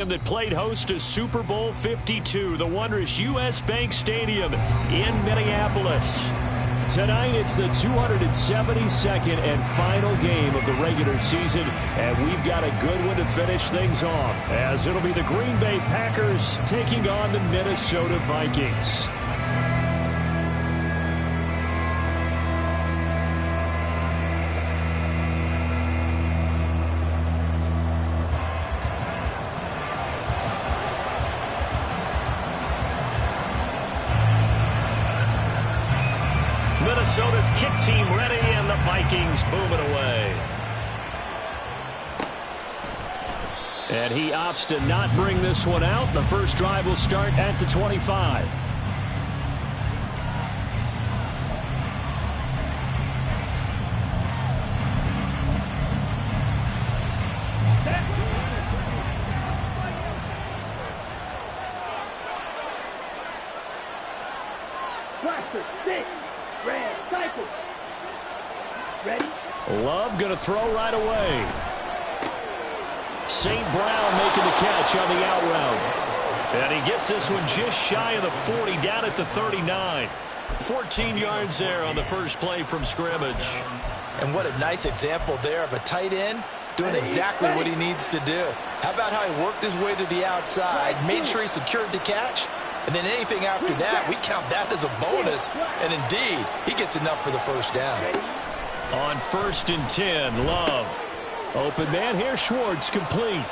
That played host to Super Bowl 52, the wondrous U.S. Bank Stadium in Minneapolis. Tonight, it's the 272nd and final game of the regular season, and we've got a good one to finish things off, as it'll be the Green Bay Packers taking on the Minnesota Vikings. Minnesota's kick team ready, and the Vikings boom it away. And he opts to not bring this one out. The first drive will start at the 25. Love going to throw right away. St. Brown making the catch on the out route. And he gets this one just shy of the 40, down at the 39. 14 yards there on the first play from scrimmage. And what a nice example there of a tight end doing exactly what he needs to do. How about how he worked his way to the outside, made sure he secured the catch, and then anything after that, we count that as a bonus. And indeed, he gets enough for the first down. On 1st and 10, Love. Open man here, Schwartz, complete.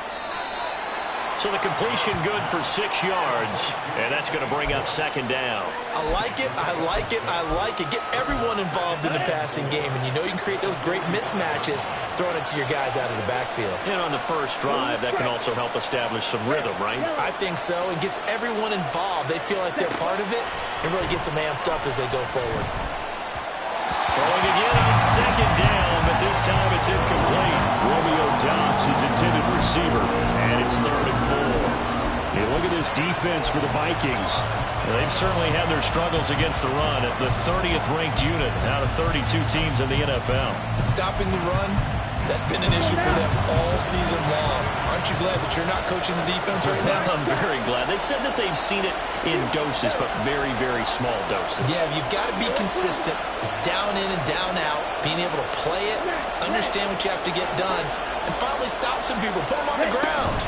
So the completion good for 6 yards, and that's going to bring up 2nd down. I like it, I like it, I like it. Get everyone involved in the passing game, and you know you can create those great mismatches throwing it to your guys out of the backfield. And on the first drive, that can also help establish some rhythm, right? I think so, and gets everyone involved. They feel like they're part of it, and really gets them amped up as they go forward. Throwing again on 2nd down, but this time it's incomplete. Romeo Doubs is intended receiver, and it's 3rd and 4. Hey, look at this defense for the Vikings. They've certainly had their struggles against the run at the 30th ranked unit out of 32 teams in the NFL. Stopping the run, that's been an issue for them all season long. Aren't you glad that you're not coaching the defense right now? I'm very glad. They said that they've seen it in doses, but very, very small doses. Yeah, you've got to be consistent. It's down in and down out, being able to play it, understand what you have to get done, and finally stop some people, put them on the ground.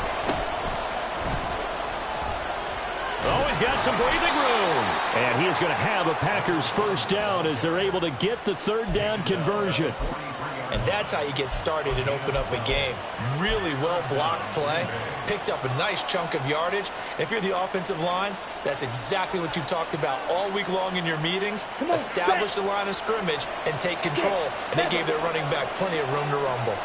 Oh, he's got some breathing room. And he is going to have a Packers first down as they're able to get the 3rd down conversion. And that's how you get started and open up a game. Really well-blocked play. Picked up a nice chunk of yardage. And if you're the offensive line, that's exactly what you've talked about all week long in your meetings. Establish the line of scrimmage and take control. And they gave their running back plenty of room to rumble.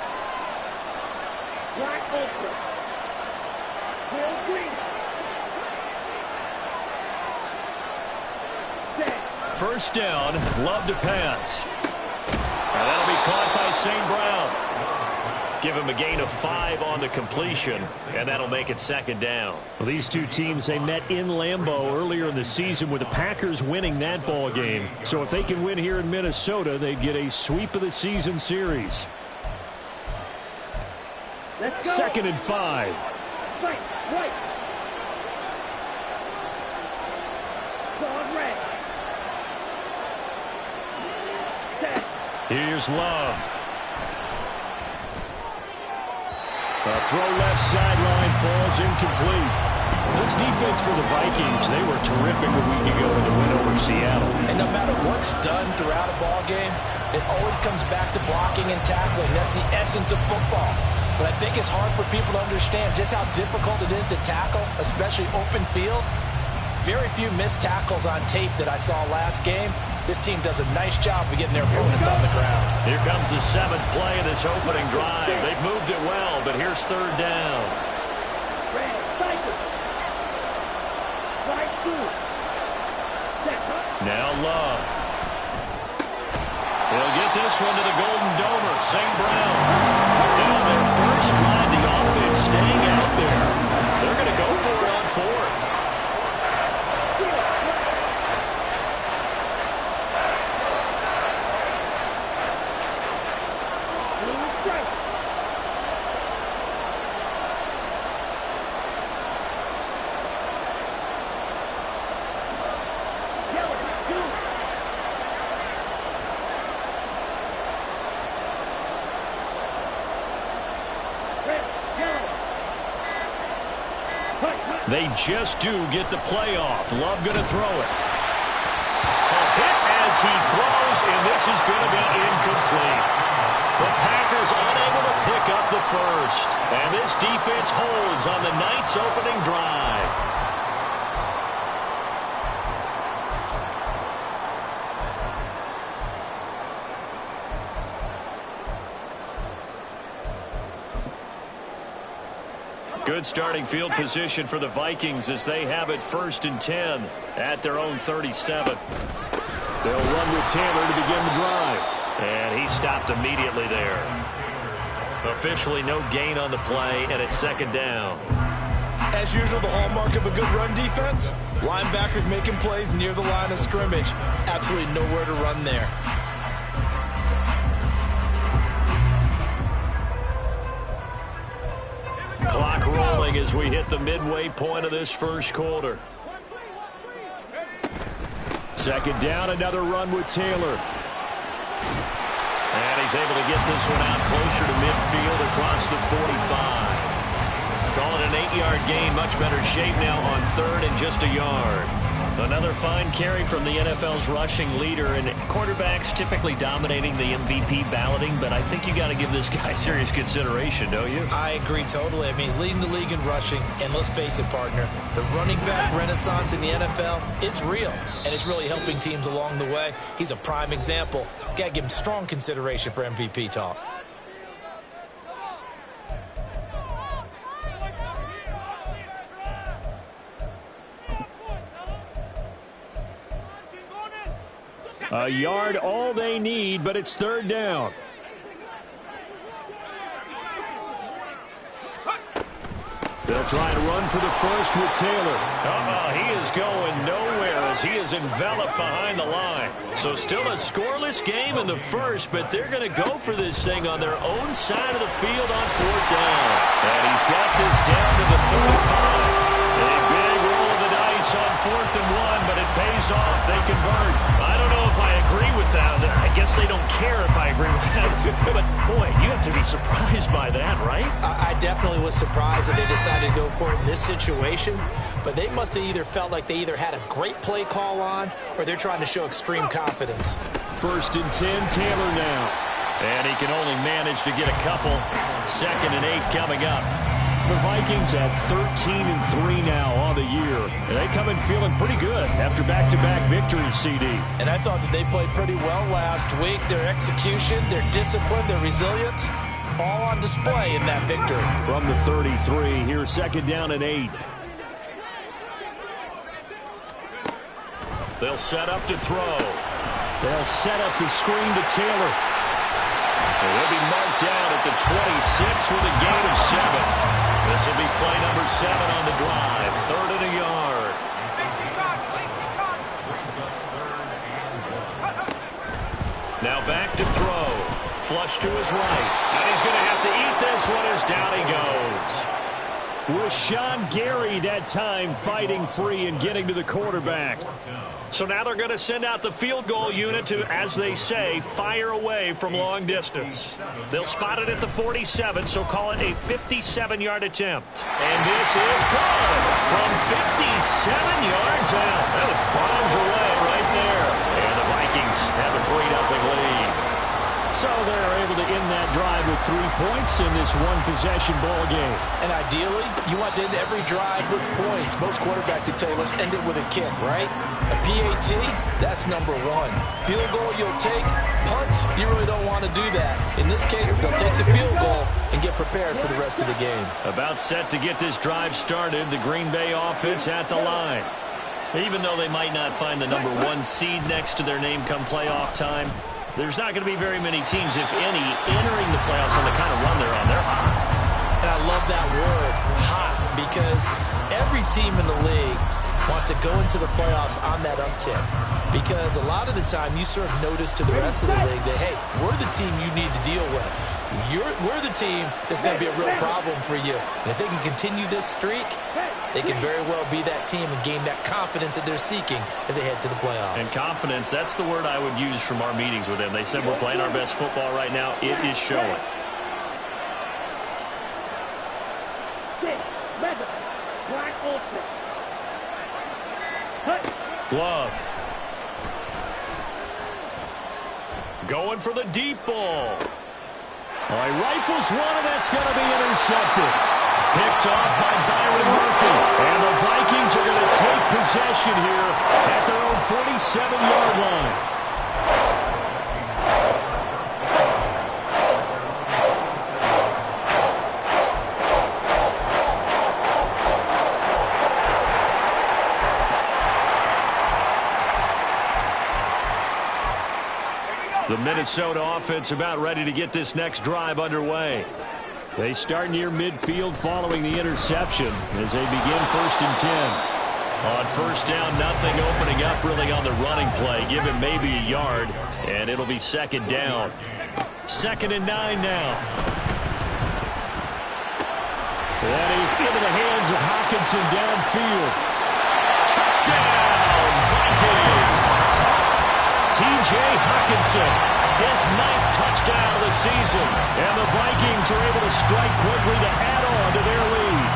First down, Love to pass. And that'll be caught by St. Brown. Give him a gain of 5 on the completion, and that'll make it 2nd down. Well, these two teams, they met in Lambeau earlier in the season with the Packers winning that ball game. So if they can win here in Minnesota, they'd get a sweep of the season series. 2nd and 5. Right. Here's Love. A throw left sideline falls incomplete. This defense for the Vikings, they were terrific a week ago in the win over Seattle. And no matter what's done throughout a ball game, it always comes back to blocking and tackling. That's the essence of football. But I think it's hard for people to understand just how difficult it is to tackle, especially open field. Very few missed tackles on tape that I saw last game. This team does a nice job of getting their opponents on the ground. Here comes the 7th play of this opening drive. They've moved it well, but here's 3rd down. Now Love. He'll get this one to the Golden Domer, St. Brown. And on their first drive, the offense staying out there. They're going to go for it on 4th. They just do get the playoff. Love going to throw it. A hit as he throws, and this is going to be incomplete. The Packers unable to pick up the first. And this defense holds on the night's opening drive. Good starting field position for the Vikings as they have it 1st and 10 at their own 37. They'll run with Taylor to begin the drive. And he stopped immediately there. Officially no gain on the play, and it's 2nd down. As usual, the hallmark of a good run defense, linebackers making plays near the line of scrimmage. Absolutely nowhere to run there. Clock rolling as we hit the midway point of this first quarter. 2nd down, another run with Taylor. And he's able to get this one out closer to midfield across the 45. Call it an 8-yard gain, much better shape now on 3rd and just a yard. Another fine carry from the NFL's rushing leader, and quarterbacks typically dominating the MVP balloting, but I think you got to give this guy serious consideration, don't you? I agree totally. I mean, he's leading the league in rushing, and let's face it, partner, the running back renaissance in the NFL, it's real, and it's really helping teams along the way. He's a prime example. Got to give him strong consideration for MVP talk. A yard all they need, but it's 3rd down. They'll try and run for the first with Taylor. He is going nowhere as he is enveloped behind the line. So still a scoreless game in the first, but they're going to go for this thing on their own side of the field on 4th down. And he's got this down to the 35. A big roll of the dice on 4th and 1, but it pays off. They convert. I don't know if I agree with that. I guess they don't care if I agree with that. But, boy, you have to be surprised by that, right? I definitely was surprised that they decided to go for it in this situation. But they must have either felt like they either had a great play call on or they're trying to show extreme confidence. 1st and 10, Taylor now. And he can only manage to get a couple. 2nd and 8 coming up. The Vikings have 13 and 3 now on the year. And they come in feeling pretty good after back-to-back victories, CD. And I thought that they played pretty well last week. Their execution, their discipline, their resilience, all on display in that victory. From the 33, here's 2nd down and 8. They'll set up to throw. They'll set up the screen to Taylor. And they'll be marked down at the 26 with a gain of 7. This will be play number 7 on the drive. 3rd and a yard. Now back to throw. Flush to his right. And he's going to have to eat this one as down he goes. With Sean Gary that time fighting free and getting to the quarterback. So now they're going to send out the field goal unit to, as they say, fire away from long distance. They'll spot it at the 47, so call it a 57-yard attempt. And this is good from 57 yards out. That was bombs away right there. And the Vikings have a 3-0 lead. So they're able to end that drive with 3 points in this one-possession ball game. And ideally, you want to end every drive with points. Most quarterbacks would tell you, let's end it with a kick, right? A PAT, that's number 1. Field goal you'll take. Punts, you really don't want to do that. In this case, they'll take the field goal and get prepared for the rest of the game. About set to get this drive started, the Green Bay offense at the line. Even though they might not find the number 1 seed next to their name come playoff time, there's not going to be very many teams, if any, entering the playoffs on the kind of run they're on. They're hot. And I love that word, hot, because every team in the league wants to go into the playoffs on that uptick. Because a lot of the time you serve notice to the rest of the league that, hey, we're the team you need to deal with. We're the team that's going to be a real problem for you. And if they can continue this streak, they can very well be that team and gain that confidence that they're seeking as they head to the playoffs. And confidence, that's the word I would use from our meetings with them. They said we're playing our best football right now. It is showing. Glove. Going for the deep ball. Oh, he rifles one, and that's going to be intercepted. Picked off by Byron Murphy. And the Vikings are going to take possession here at their own 47-yard line. The Minnesota offense about ready to get this next drive underway. They start near midfield following the interception as they begin 1st and 10. On first down, nothing opening up really on the running play. Give him maybe a yard, and it'll be 2nd down. 2nd and 9 now. That is into the hands of Hockenson downfield. Touchdown, Vikings! T.J. Hockenson, his 9th touchdown of the season. And the Vikings are able to strike quickly to add on to their lead.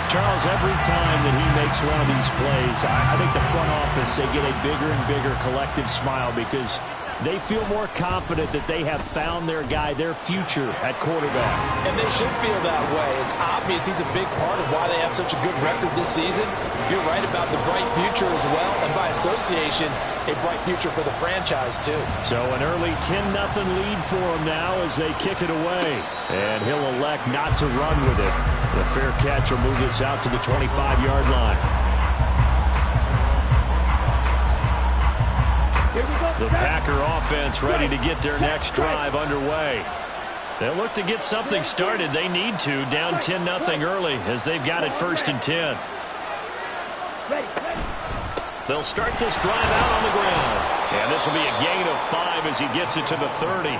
Charles, every time that he makes one of these plays, I think the front office, they get a bigger and bigger collective smile because they feel more confident that they have found their guy, their future at quarterback. And they should feel that way. It's obvious he's a big part of why they have such a good record this season. You're right about the bright future as well, and by association, a bright future for the franchise too. So an early 10-0 lead for him now as they kick it away. And he'll elect not to run with it. The fair catch will move this out to the 25-yard line. The Packer offense ready to get their next drive underway. They'll look to get something started. They need to, down 10-0 early as they've got it 1st and 10. They'll start this drive out on the ground. And this will be a gain of 5 as he gets it to the 30.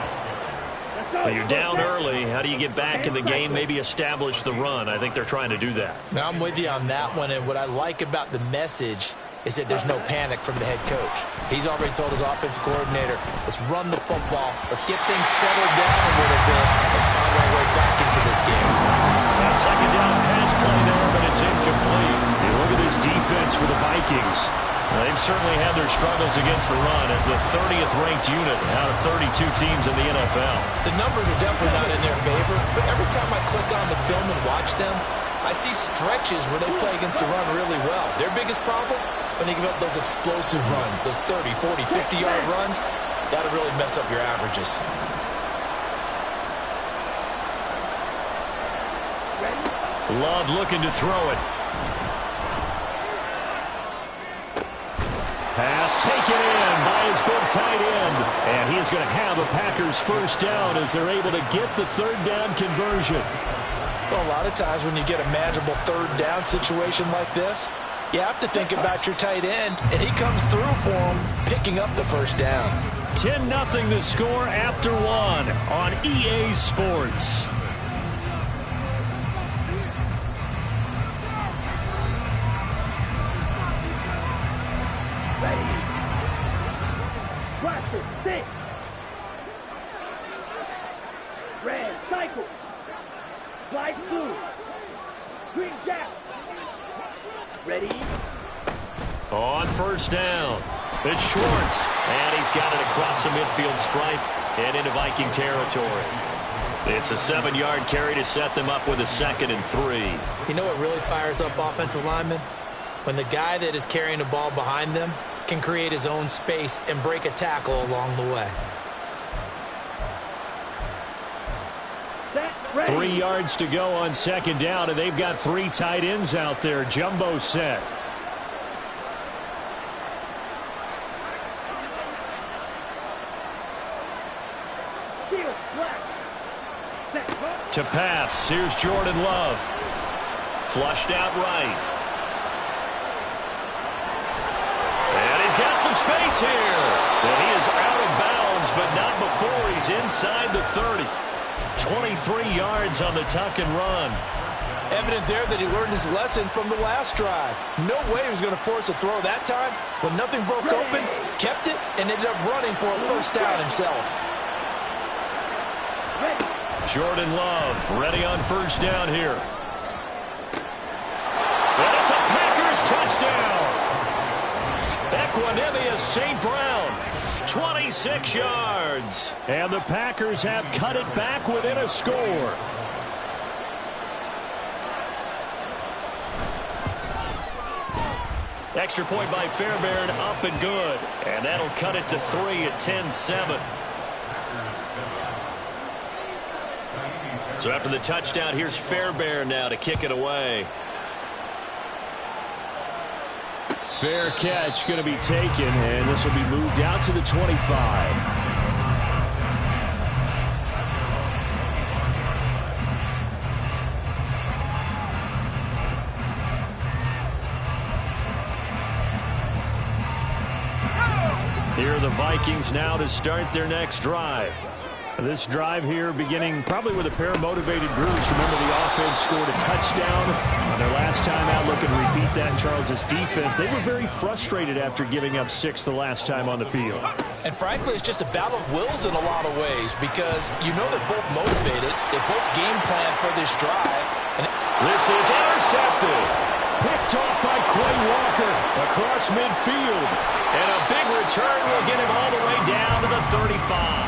Well, you're down early. How do you get back in the game, maybe establish the run? I think they're trying to do that. Now, I'm with you on that one, and what I like about the message is that there's no panic from the head coach. He's already told his offensive coordinator, let's run the football, let's get things settled down a little bit and find our way back into this game. A 2nd down pass play there, but it's incomplete. You look at this defense for the Vikings. They've certainly had their struggles against the run at the 30th ranked unit out of 32 teams in the NFL. The numbers are definitely not in their favor, but every time I click on the film and watch them, I see stretches where they play against the run really well. Their biggest problem, when they give up those explosive runs, those 30, 40, 50-yard runs, that'll really mess up your averages. Love looking to throw it. Pass taken in by his big tight end. And he is going to have a Packers 1st down as they're able to get the 3rd down conversion. Well, a lot of times when you get a manageable 3rd down situation like this, you have to think about your tight end, and he comes through for him, picking up the 1st down. 10-0 the score after 1 on EA Sports. Six. Red cycle. Slide through. Green jack. Ready. On 1st down, it's Schwartz. And he's got it across the midfield stripe and into Viking territory. It's a 7-yard carry to set them up with a 2nd and 3. You know what really fires up offensive linemen? When the guy that is carrying the ball behind them can create his own space and break a tackle along the way. 3 yards to go on 2nd down, and they've got 3 tight ends out there. Jumbo set. To pass, here's Jordan Love. Flushed out right. And he's got some space here. And he is out of bounds, but not before he's inside the 30. 23 yards on the tuck and run. Evident there that he learned his lesson from the last drive. No way he was going to force a throw that time. When nothing broke open, kept it, and ended up running for a 1st down himself. Jordan Love ready on 1st down here. Equanimous St. Brown. 26 yards. And the Packers have cut it back within a score. Extra point by Fairbairn, up and good. And that'll cut it to 3 at 10-7. So after the touchdown, here's Fairbairn now to kick it away. Fair catch going to be taken, and this will be moved out to the 25. Here are the Vikings now to start their next drive. This drive here beginning probably with a pair of motivated groups. Remember, the offense scored a touchdown on their last time out. Looking to repeat that in Charles's defense. They were very frustrated after giving up 6 the last time on the field. And frankly, it's just a battle of wills in a lot of ways because you know they're both motivated. They both game plan for this drive. And this is intercepted. Picked off by Quay Walker across midfield. And a big return will get him all the way down to the 35.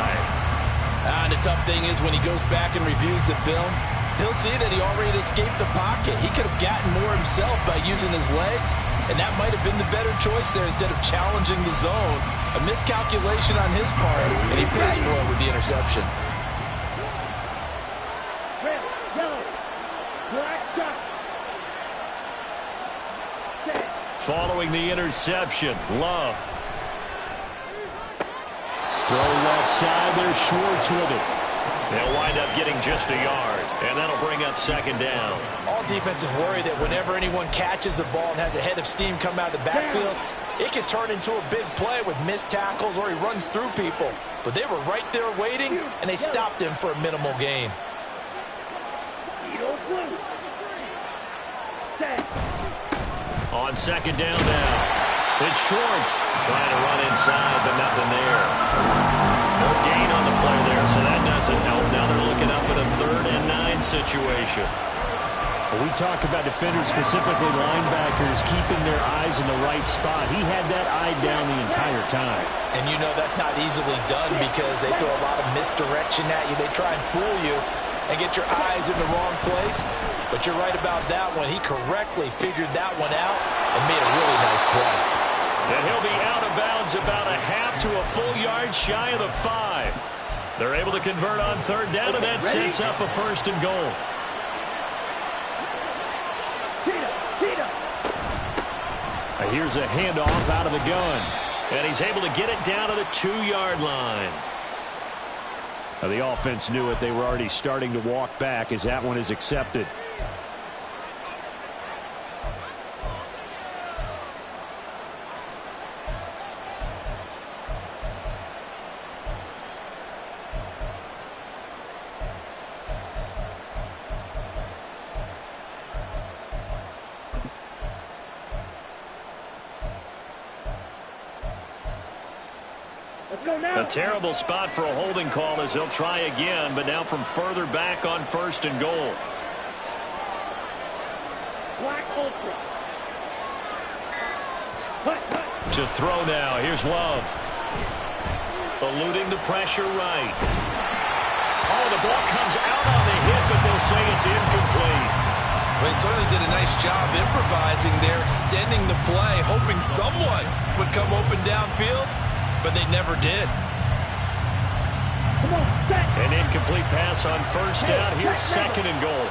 And the tough thing is when he goes back and reviews the film, he'll see that he already escaped the pocket. He could have gotten more himself by using his legs, and that might have been the better choice there instead of challenging the zone. A miscalculation on his part, and he pays for it with the interception. Red, yellow, black, duck. Following the interception, Love. Throw left side there, Schwartz with it. They'll wind up getting just a yard, and that'll bring up second down. All defenses worry that whenever anyone catches the ball and has a head of steam come out of the backfield, it could turn into a big play with missed tackles or he runs through people. But they were right there waiting, and they stopped him for a minimal gain. On second down now. It's Schwartz trying to run inside, but nothing there. No gain on the play there, so that doesn't help. Now they're looking up at a 3rd and 9 situation. Well, we talk about defenders, specifically linebackers, keeping their eyes in the right spot. He had that eye down the entire time. And you know that's not easily done because they throw a lot of misdirection at you. They try and fool you and get your eyes in the wrong place. But you're right about that one. He correctly figured that one out and made a really nice play. And he'll be out of bounds about a half to a full yard shy of the 5. They're able to convert on 3rd down, and that sets up a 1st and goal. Here's a handoff out of the gun. And he's able to get it down to the 2-yard line. Now, the offense knew it. They were already starting to walk back as that one is accepted. A terrible spot for a holding call as he'll try again, but now from further back on 1st and goal. Black Ultra. To throw now, here's Love. Eluding the pressure right. Oh, the ball comes out on the hit, but they'll say it's incomplete. They certainly did a nice job improvising there, extending the play, hoping someone would come open downfield, but they never did. An incomplete pass on 1st down. Here's 2nd and goal.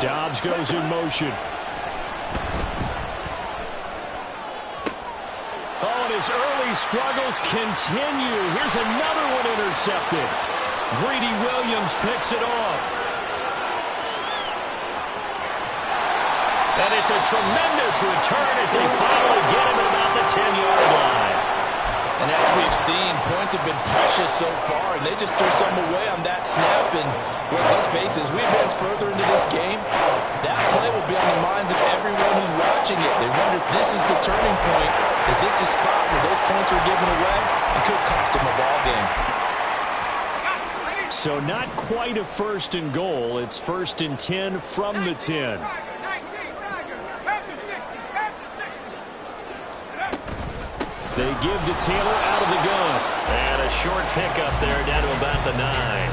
Dobbs goes in motion. Oh, and his early struggles continue. Here's another one intercepted. Greedy Williams picks it off. And it's a tremendous return as they finally get him about the 10-yard line. And as we've seen, points have been precious so far, and they just threw some away on that snap. And well, let's face it, as we advance further into this game, that play will be on the minds of everyone who's watching it. They wonder if this is the turning point. Is this the spot where those points are given away? It could cost them a ball game. So not quite a 1st and goal. It's 1st and 10 from the 10. They give to Taylor out of the gun. And a short pickup there down to about the 9.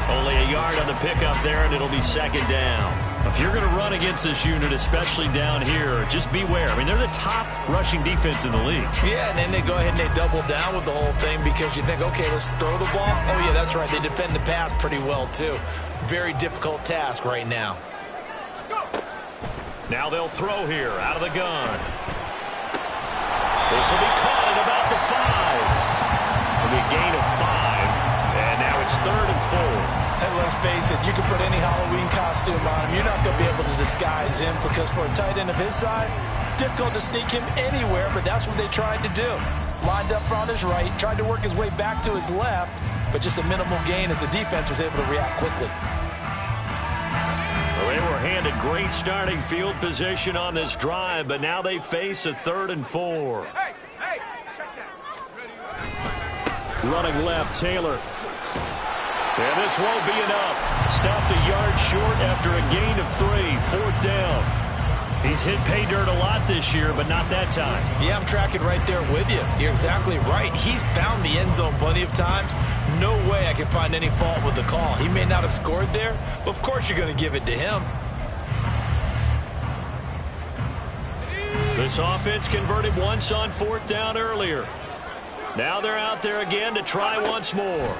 Only a yard on the pickup there, and it'll be 2nd down. If you're going to run against this unit, especially down here, just beware. I mean, they're the top rushing defense in the league. Yeah, and then they go ahead and they double down with the whole thing because you think, okay, let's throw the ball. Oh, yeah, that's right. They defend the pass pretty well, too. Very difficult task right now. Now they'll throw here out of the gun. This will be caught at about the 5. It'll be a gain of 5. And now it's 3rd and 4. And let's face it, you can put any Halloween costume on him. You're not going to be able to disguise him because for a tight end of his size, difficult to sneak him anywhere, but that's what they tried to do. Lined up on his right, tried to work his way back to his left, but just a minimal gain as the defense was able to react quickly. Well, they were handed great starting field position on this drive, but now they face a 3rd and 4. Running left, Taylor. And this won't be enough. Stopped a yard short after a gain of 3. 4th down. He's hit pay dirt a lot this year, but not that time. Yeah, I'm tracking right there with you. You're exactly right. He's found the end zone plenty of times. No way I can find any fault with the call. He may not have scored there, but of course you're going to give it to him. This offense converted once on 4th down earlier. Now they're out there again to try once more.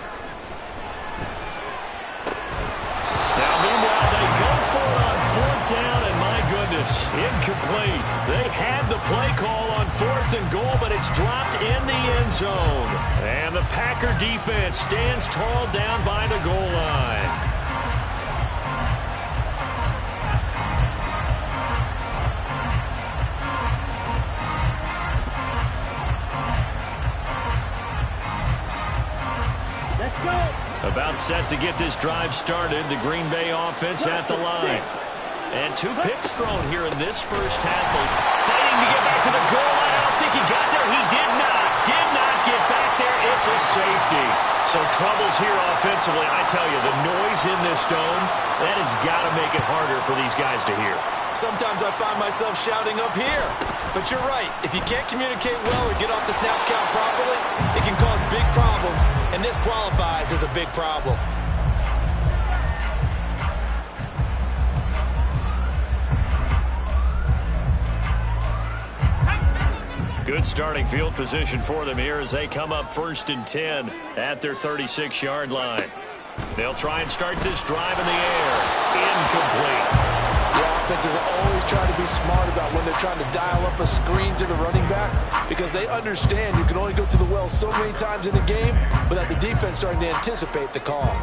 Now, meanwhile, they go for it on 4th down, and my goodness, incomplete. They had the play call on 4th and goal, but it's dropped in the end zone. And the Packer defense stands tall down by the goal line. About set to get this drive started. The Green Bay offense at the line. And 2 picks thrown here in this first half. Fighting to get back to the goal line. I don't think he got there. He did not. Did not get back there. It's a safety. So troubles here offensively. I tell you, the noise in this dome, that has got to make it harder for these guys to hear. Sometimes I find myself shouting up here. But you're right. If you can't communicate well or get off the snap count properly, it can cause big problems. And this qualifies as a big problem. Good starting field position for them here as they come up 1st and 10 at their 36-yard line. They'll try and start this drive in the air. Incomplete. The offenses always try to be smart about when they're trying to dial up a screen to the running back because they understand you can only go to the well so many times in the game without the defense starting to anticipate the call.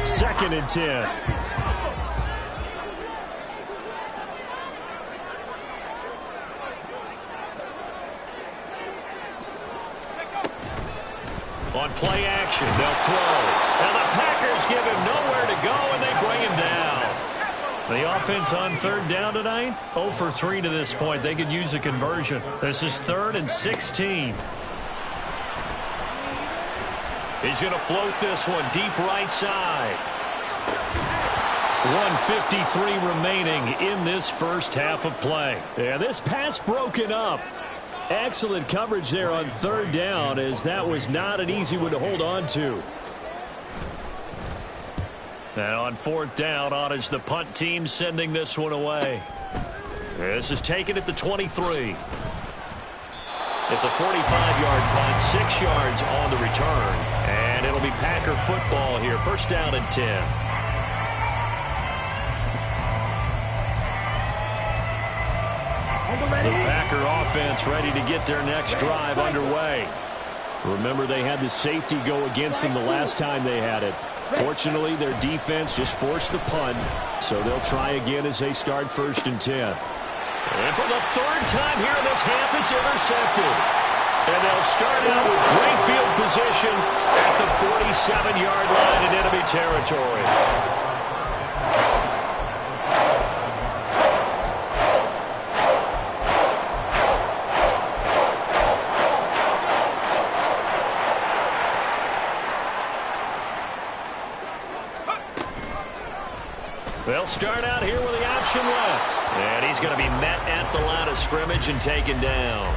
Second and 10. On play action, they'll throw. And the Packers give him nowhere to go, and they bring him down. The offense on 3rd down tonight, 0 for 3 to this point. They could use a conversion. This is 3rd and 16. He's going to float this one deep right side. 1:53 remaining in this first half of play. Yeah, this pass broken up. Excellent coverage there on 3rd down, as that was not an easy one to hold on to. And on 4th down, on is the punt team sending this one away. This is taken at the 23. It's a 45-yard punt, 6 yards on the return. And it'll be Packer football here, 1st down and 10. The Packer offense ready to get their next drive underway. Remember, they had the safety go against them the last time they had it. Fortunately, their defense just forced the punt, so they'll try again as they start 1st and 10. And for the 3rd time here in this half, it's intercepted. And they'll start out with great field position at the 47-yard line in enemy territory. They'll start out here with the option left. And he's going to be met at the line of scrimmage and taken down.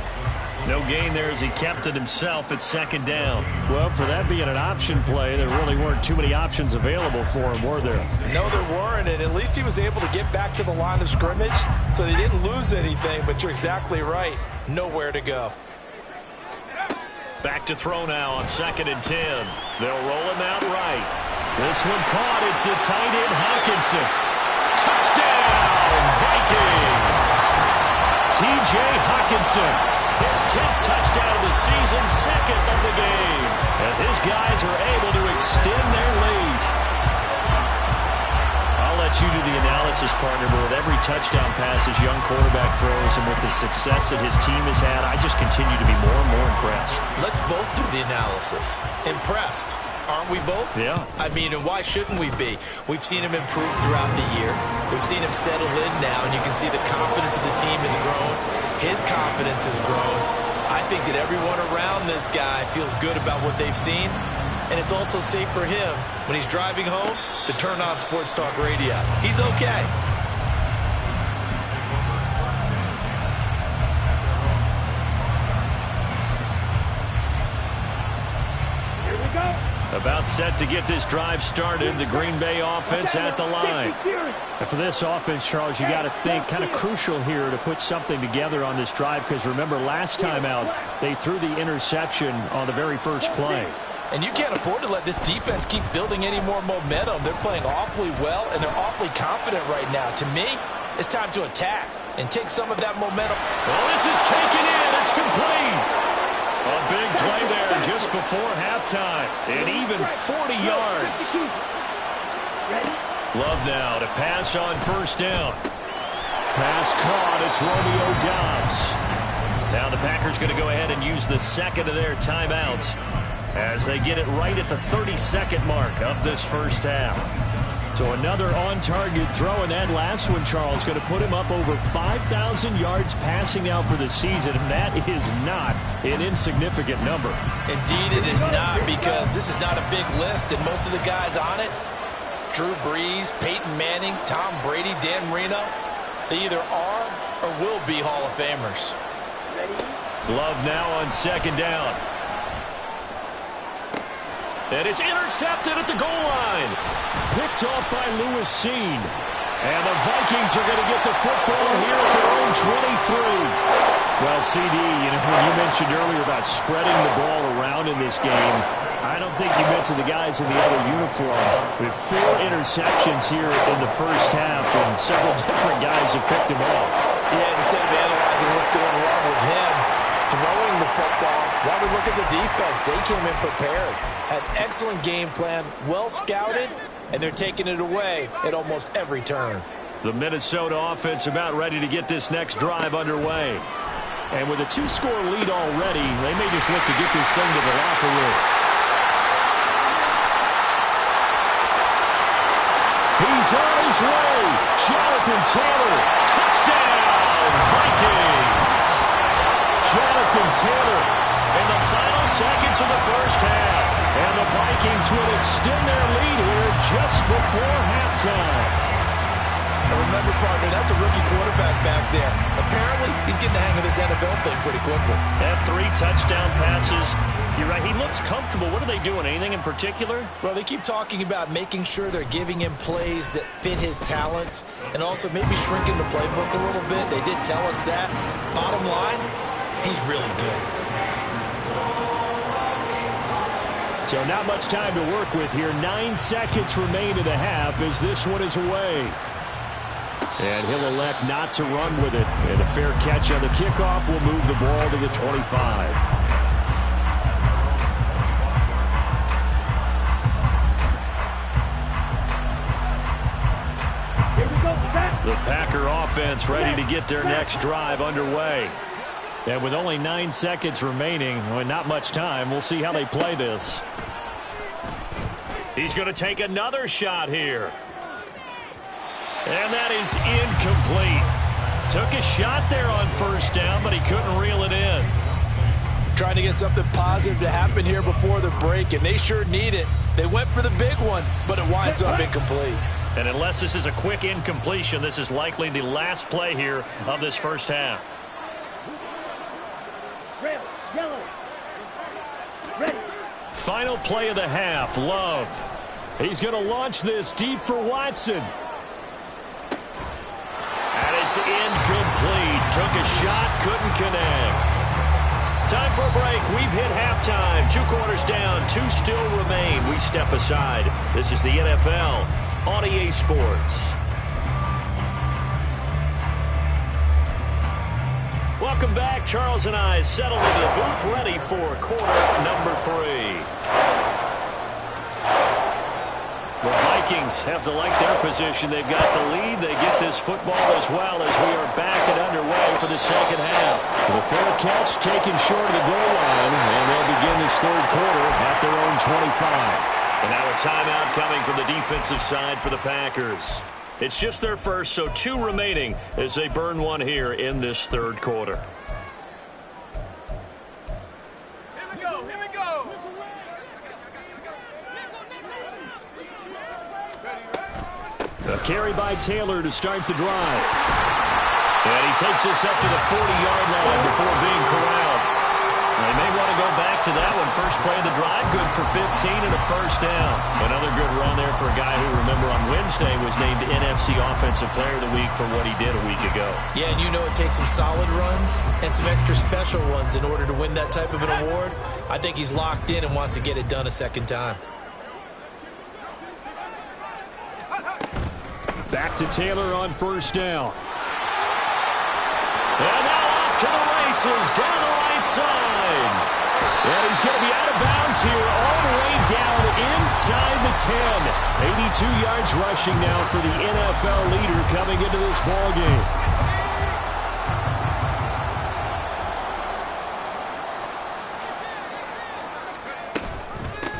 No gain there as he kept it himself at 2nd down. Well, for that being an option play, there really weren't too many options available for him, were there? No, there weren't, and at least he was able to get back to the line of scrimmage, so they didn't lose anything, but you're exactly right. Nowhere to go. Back to throw now on 2nd and 10. They'll roll him out right. This one caught. It's the tight end, Hawkinson. Touchdown, Vikings! T.J. Hawkinson, his 10th touchdown of the season, 2nd of the game, as his guys are able to extend their lead. I'll let you do the analysis, partner, but with every touchdown pass his young quarterback throws and with the success that his team has had, I just continue to be more and more impressed. Let's both do the analysis. Impressed. Aren't we both? Yeah. I mean, and why shouldn't we be? We've seen him improve throughout the year. We've seen him settle in now, and you can see the confidence of the team has grown. His confidence has grown. I think that everyone around this guy feels good about what they've seen, and it's also safe for him when he's driving home to turn on Sports Talk Radio. He's okay. About set to get this drive started, the Green Bay offense at the line. And for this offense, Charles, you got to think kind of crucial here to put something together on this drive, because remember last time out they threw the interception on the very first play. And you can't afford to let this defense keep building any more momentum. They're playing awfully well, and they're awfully confident right now. To me, it's time to attack and take some of that momentum. Well, this is taken in. It's complete. A big play there just before halftime, and even 40 yards. Love now to pass on 1st down. Pass caught. It's Romeo Doubs. Now the Packers going to go ahead and use the 2nd of their timeouts as they get it right at the 32nd mark of this 1st half. So another on-target throw, and that last one, Charles, going to put him up over 5,000 yards passing out for the season, and that is not an insignificant number. Indeed it is not, because this is not a big list, and most of the guys on it, Drew Brees, Peyton Manning, Tom Brady, Dan Marino, they either are or will be Hall of Famers. Love now on 2nd down. And it's intercepted at the goal line. Picked off by Lewis Seen. And the Vikings are going to get the football here at their own 23. Well, CD, when you mentioned earlier about spreading the ball around in this game, I don't think you mentioned the guys in the other uniform. With 4 interceptions here in the first half, and several different guys have picked him off. Yeah, instead of analyzing what's going wrong with him, throwing the football, why we look at the defense? They came in prepared, had excellent game plan, well scouted, and they're taking it away at almost every turn. The Minnesota offense about ready to get this next drive underway. And with a 2-score lead already, they may just look to get this thing to the locker room. He's on his way. Jonathan Taylor. Touchdown, Vikings. Jonathan Taylor in the final seconds of the first half. And the Vikings will extend their lead here just before halftime. And remember, partner, that's a rookie quarterback back there. Apparently, he's getting the hang of this NFL thing pretty quickly. Had 3 touchdown passes. You're right, he looks comfortable. What are they doing? Anything in particular? Well, they keep talking about making sure they're giving him plays that fit his talents and also maybe shrinking the playbook a little bit. They did tell us that. Bottom line, he's really good. So not much time to work with here. 9 seconds remain in the half as this one is away. And he'll elect not to run with it. And a fair catch on the kickoff will move the ball to the 25. The Packer offense ready to get their next drive underway. And with only 9 seconds remaining, well, not much time, we'll see how they play this. He's going to take another shot here. And that is incomplete. Took a shot there on first down, but he couldn't reel it in. Trying to get something positive to happen here before the break, and they sure need it. They went for the big one, but it winds up incomplete. And unless this is a quick incompletion, this is likely the last play here of this first half. Red, yellow. Ready. Final play of the half, Love. He's going to launch this deep for Watson. And it's incomplete. Took a shot, couldn't connect. Time for a break. We've hit halftime. 2 quarters down, 2 still remain. We step aside. This is the NFL on EA Sports. Welcome back. Charles and I settled into the booth ready for quarter number 3. The Vikings have to like their position. They've got the lead. They get this football as well as we are back and underway for the second half. The fair catch taken short of the goal line, and they'll begin this third quarter at their own 25. And now a timeout coming from the defensive side for the Packers. It's just their first, so 2 remaining as they burn one here in this third quarter. A carry by Taylor to start the drive. And he takes this up to the 40-yard line before being corralled. They may want to go back to that one. First play of the drive, good for 15 and a first down. Another good run there for a guy who, remember, on Wednesday was named NFC Offensive Player of the Week for what he did a week ago. Yeah, and you know it takes some solid runs and some extra special ones in order to win that type of an award. I think he's locked in and wants to get it done a second time. Back to Taylor on first down. And now off to the races down the right side. And he's going to be out of bounds here all the way down inside the 10. 82 yards rushing now for the NFL leader coming into this ballgame.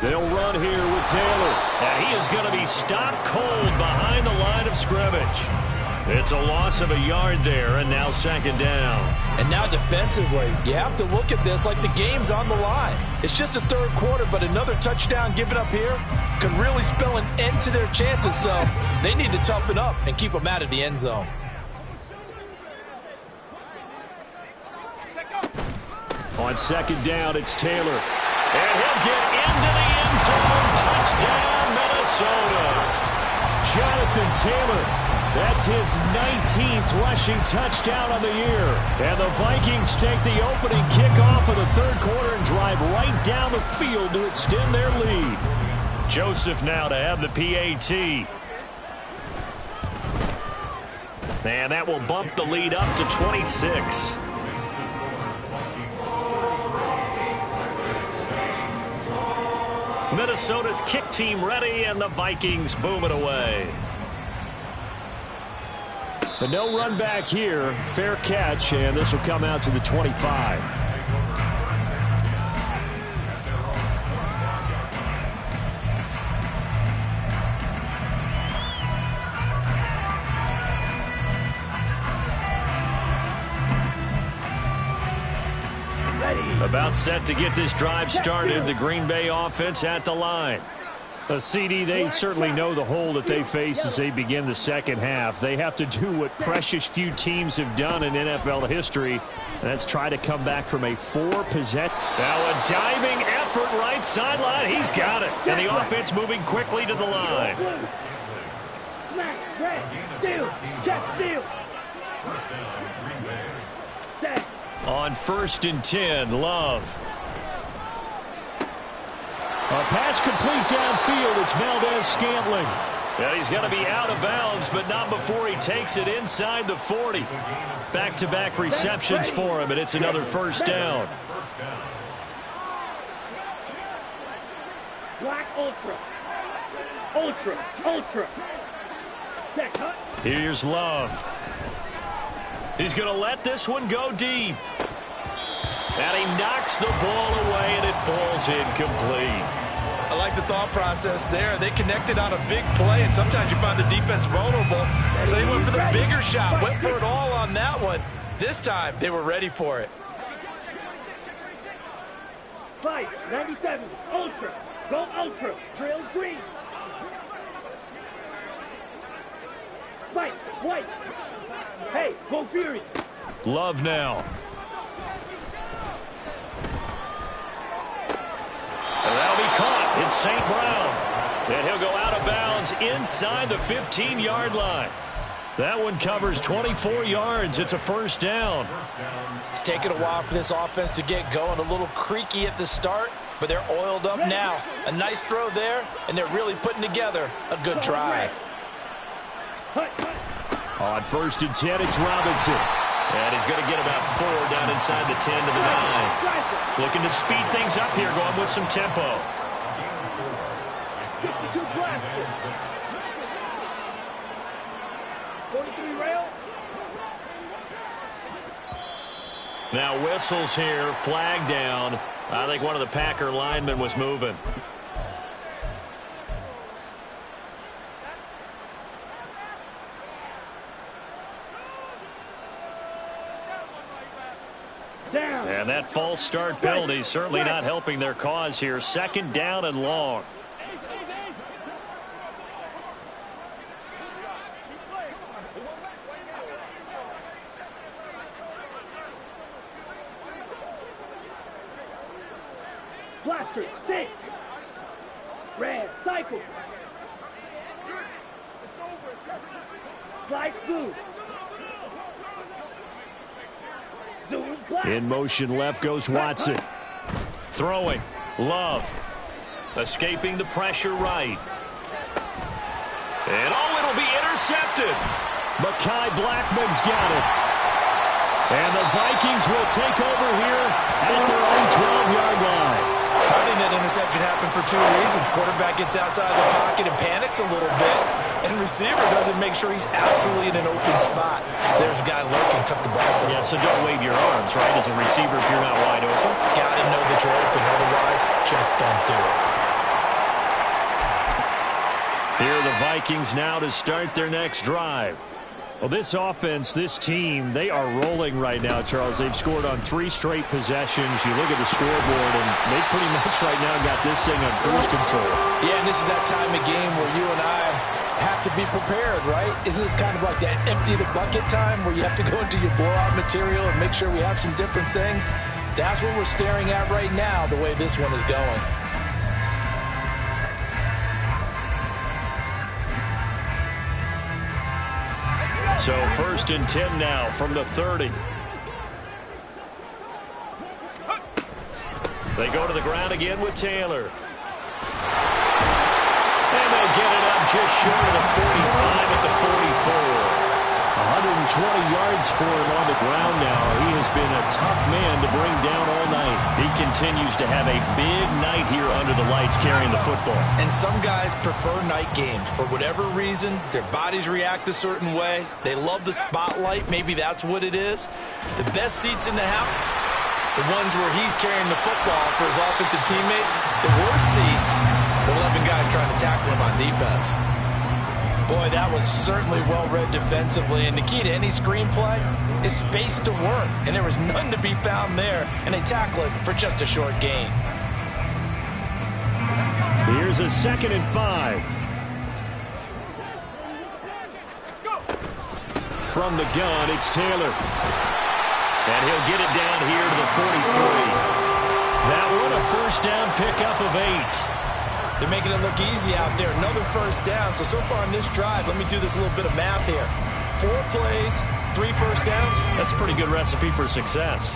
They'll run here with Taylor. And he is going to be stopped cold behind the line of scrimmage. It's a loss of a yard there, and now second down. And now defensively, you have to look at this like the game's on the line. It's just the third quarter, but another touchdown given up here could really spell an end to their chances, so they need to toughen up and keep them out of the end zone. On second down, it's Taylor. And he'll get into the end zone. Touchdown, Minnesota. Jonathan Taylor, that's his 19th rushing touchdown on the year. And the Vikings take the opening kickoff of the third quarter and drive right down the field to extend their lead. Joseph now to have the PAT. And that will bump the lead up to 26. Minnesota's kick team ready, and the Vikings boom it away. But no run back here. Fair catch, and this will come out to the 25. About set to get this drive started. The Green Bay offense at the line. CD, they certainly know the hole that they face as they begin the second half. They have to do what precious few teams have done in NFL history, and that's try to come back from a 4-possession. Now a diving effort right sideline. He's got it. And the offense moving quickly to the line. On 1st and 10, Love. A pass complete downfield. It's Valdez-Scantling. Yeah, he's going to be out of bounds, but not before he takes it inside the 40. Back-to-back receptions for him, and it's another first down. Black Ultra. Ultra. Ultra. Check, huh? Here's Love. He's going to let this one go deep. And he knocks the ball away, and it falls incomplete. I like the thought process there. They connected on a big play, and sometimes you find the defense vulnerable. So they went for the bigger shot, went for it all on that one. This time, they were ready for it. Fight, 97, ultra. Go ultra. Trails green. Fight, white. Hey, go Fury. Love now. And that'll be caught. It's St. Brown. And he'll go out of bounds inside the 15-yard line. That one covers 24 yards. It's a first down. It's taken a while for this offense to get going. A little creaky at the start, but they're oiled up now. A nice throw there, and they're really putting together a good drive. On 1st and 10, it's Robinson. And he's going to get about 4 down inside the 10 to the 9. Looking to speed things up here, going with some tempo. 43 rail. Now whistles here, flag down. I think one of the Packer linemen was moving. Down. And that false start penalty certainly not helping their cause here. 2nd down and long. Blaster, 6. Red, cycle. Slide blue. Zoom, black. In motion left goes Watson. Throwing. Love. Escaping the pressure right. And it'll be intercepted. Mekhi Blackman's got it. And the Vikings will take over here at their own 12-yard line. I think that interception happened for 2 reasons. Quarterback gets outside the pocket and panics a little bit, and receiver doesn't make sure he's absolutely in an open spot. So there's a guy lurking, took the ball from him. Yeah, so don't wave your arms, right, as a receiver if you're not wide open. Gotta know that you're open, otherwise just don't do it. Here are the Vikings now to start their next drive. Well, this offense, this team, they are rolling right now, Charles. They've scored on 3 straight possessions. You look at the scoreboard, and they pretty much right now got this thing on cruise control. Yeah, and this is that time of game where you and I have to be prepared, right? Isn't this kind of like that empty the bucket time where you have to go into your blowout material and make sure we have some different things? That's what we're staring at right now, the way this one is going. So 1st and 10 now from the 30. They go to the ground again with Taylor. And they'll get it up just short of the 45 at the 44. 120 yards for him on the ground now. He has been a tough man to bring down all night. He continues to have a big night here under the lights carrying the football. And some guys prefer night games. For whatever reason, their bodies react a certain way. They love the spotlight. Maybe that's what it is. The best seats in the house, the ones where he's carrying the football for his offensive teammates. The worst seats, the 11 guys trying to tackle him on defense. Boy, that was certainly well-read defensively. And the key to any screenplay is space to work. And there was none to be found there. And they tackle it for just a short gain. Here's a 2nd and 5. From the gun, it's Taylor. And he'll get it down here to the 43. That one a first down pickup of 8. They're making it look easy out there. Another first down. So far on this drive, let me do this little bit of math here. 4 plays, 3 first downs. That's a pretty good recipe for success.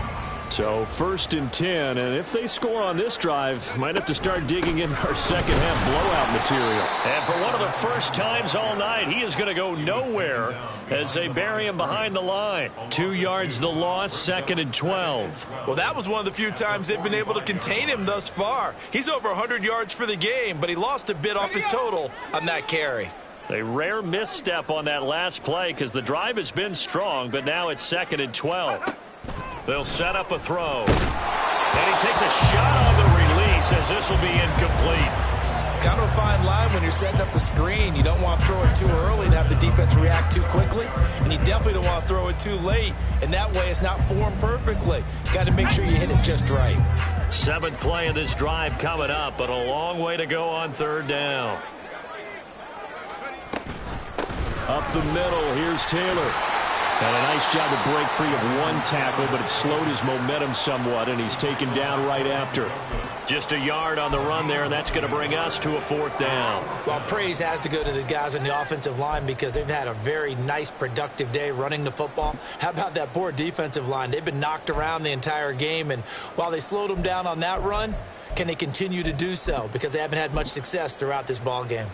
So 1st and 10, and if they score on this drive, might have to start digging in our second half blowout material. And for one of the first times all night, he is going to go nowhere as they bury him behind the line. 2 yards the loss, 2nd and 12. Well, that was one of the few times they've been able to contain him thus far. He's over 100 yards for the game, but he lost a bit off his total on that carry. A rare misstep on that last play because the drive has been strong, but now it's 2nd and 12. They'll set up a throw. And he takes a shot on the release as this will be incomplete. Kind of a fine line when you're setting up a screen. You don't want to throw it too early and have the defense react too quickly. And you definitely don't want to throw it too late. And that way it's not formed perfectly. Got to make sure you hit it just right. 7th play of this drive coming up, but a long way to go on 3rd down. Up the middle, here's Taylor. And a nice job to break free of one tackle, but it slowed his momentum somewhat, and he's taken down right after. Just a yard on the run there, and that's going to bring us to a 4th down. Well, praise has to go to the guys on the offensive line because they've had a very nice, productive day running the football. How about that poor defensive line? They've been knocked around the entire game, and while they slowed them down on that run, can they continue to do so? Because they haven't had much success throughout this ball game.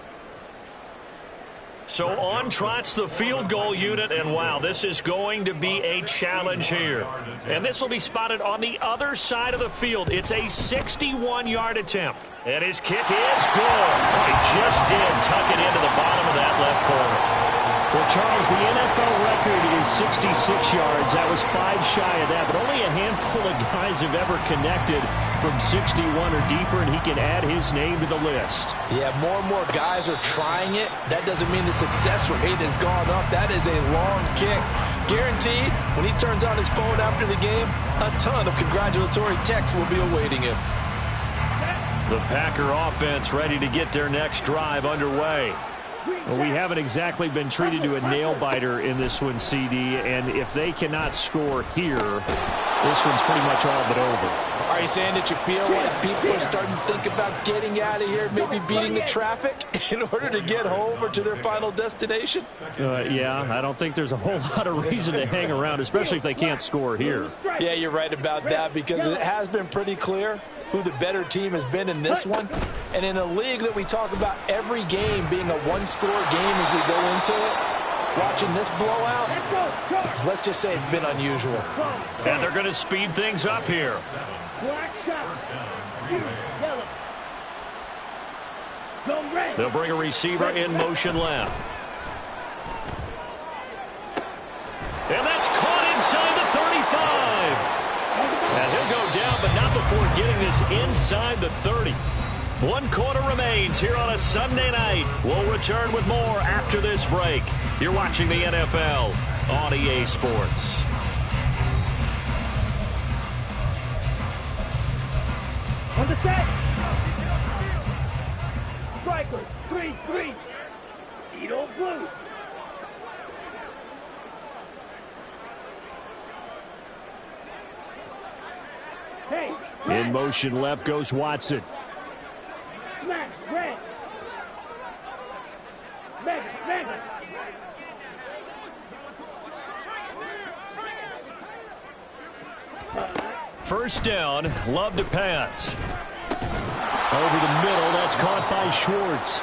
So on trots the field goal unit, and wow, this is going to be a challenge here. And this will be spotted on the other side of the field. It's a 61-yard attempt. And his kick is good. He just did tuck it into the bottom of that left corner. Well, Charles, the NFL record is 66 yards. That was 5 shy of that, but only a handful of guys have ever connected from 61 or deeper, and he can add his name to the list. Yeah, more and more guys are trying it. That doesn't mean the success rate has gone up. That is a long kick. Guaranteed, when he turns on his phone after the game, a ton of congratulatory texts will be awaiting him. The Packer offense ready to get their next drive underway. Well, we haven't exactly been treated to a nail-biter in this one, CD, and if they cannot score here, this one's pretty much all but over. Are you saying that you feel like people are starting to think about getting out of here, maybe beating the traffic in order to get home or to their final destination? Yeah, I don't think there's a whole lot of reason to hang around, especially if they can't score here. Yeah, you're right about that because it has been pretty clear who the better team has been in this one. And in a league that we talk about every game being a one-score game as we go into it, watching this blowout, let's just say it's been unusual. And they're going to speed things up here. They'll bring a receiver in motion left. And that's caught inside the 35. And he'll go down, but not before getting this inside the 30. 1 quarter remains here on a Sunday night. We'll return with more after this break. You're watching the NFL on EA Sports. On the set. Striker, 3-3. Edo Blue. Hey, in motion left goes Watson. Smash, red. Mega. First down, love to pass. Over the middle, that's caught by Schwartz.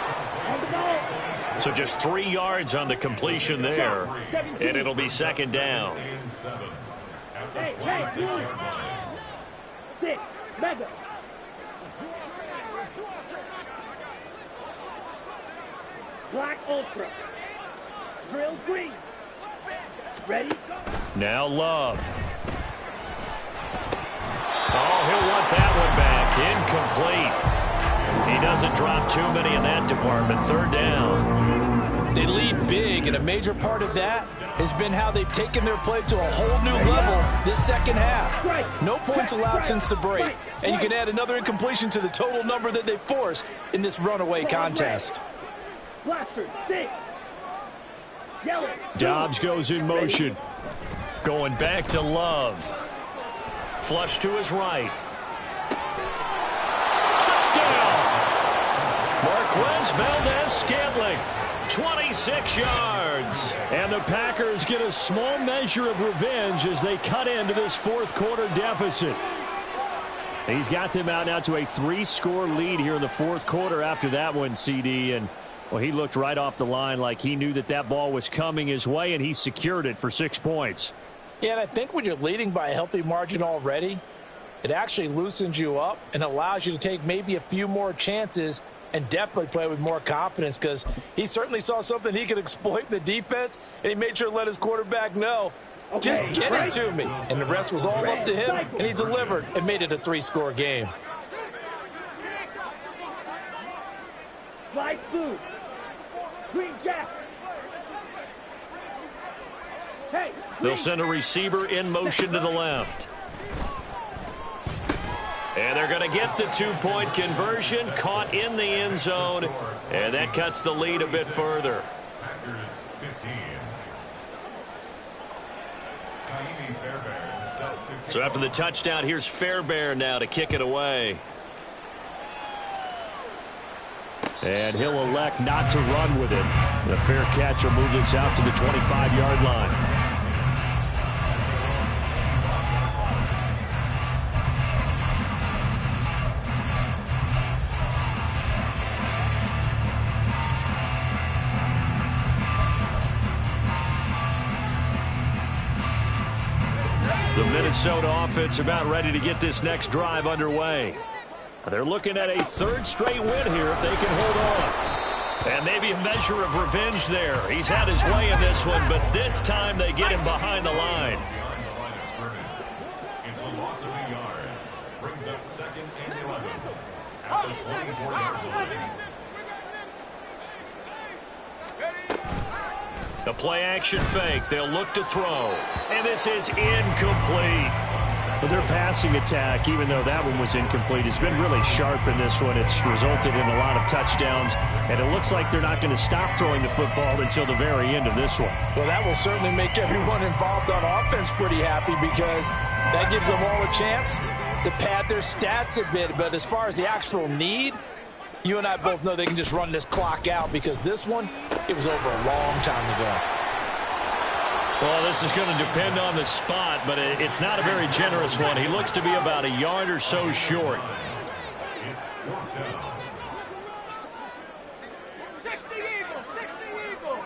So just 3 yards on the completion there, and it'll be 2nd down. Hey, 6, Mega. Black Ultra. Drill green. Ready? Now Love. Oh, he'll want that one back. Incomplete. He doesn't drop too many in that department. 3rd down. They lead big, and a major part of that has been how they've taken their play to a whole new level this second half. No points allowed since the break, and you can add another incompletion to the total number that they forced in this runaway contest. Blaster, 6. Yellow. Dobbs goes in motion. Going back to Love. Flush to his right. Touchdown! Marquez Valdez-Scantling. 26 yards. And the Packers get a small measure of revenge as they cut into this 4th quarter deficit. He's got them out now to a 3-score lead here in the 4th quarter after that one, CD. And, well, he looked right off the line like he knew that ball was coming his way, and he secured it for 6 points. Yeah, and I think when you're leading by a healthy margin already, it actually loosens you up and allows you to take maybe a few more chances and definitely play with more confidence because he certainly saw something he could exploit in the defense, and he made sure to let his quarterback know, just get it to me. And the rest was all up to him, and he delivered and made it a 3-score game. Slide blue. Green jack. Hey, they'll send a receiver in motion to the left. And they're going to get the 2-point conversion, caught in the end zone, and that cuts the lead a bit further. So after the touchdown, here's Fairbairn now to kick it away. And he'll elect not to run with it. The fair catch will move this out to the 25-yard line. The Minnesota offense about ready to get this next drive underway. They're looking at a 3rd straight win here if they can hold on. And maybe a measure of revenge there. He's had his way in this one, but this time they get him behind the line. It's a loss of a yard. Brings up 2nd and 11 at the 24-yard line. The play-action fake. They'll look to throw. And this is incomplete. But their passing attack, even though that one was incomplete, has been really sharp in this one. It's resulted in a lot of touchdowns, and it looks like they're not going to stop throwing the football until the very end of this one. Well, that will certainly make everyone involved on offense pretty happy because that gives them all a chance to pad their stats a bit. But as far as the actual need, you and I both know they can just run this clock out because this one, it was over a long time ago. Well, this is going to depend on the spot, but it's not a very generous one. He looks to be about a yard or so short. It's 4th down. 60 Eagles, 60 Eagles.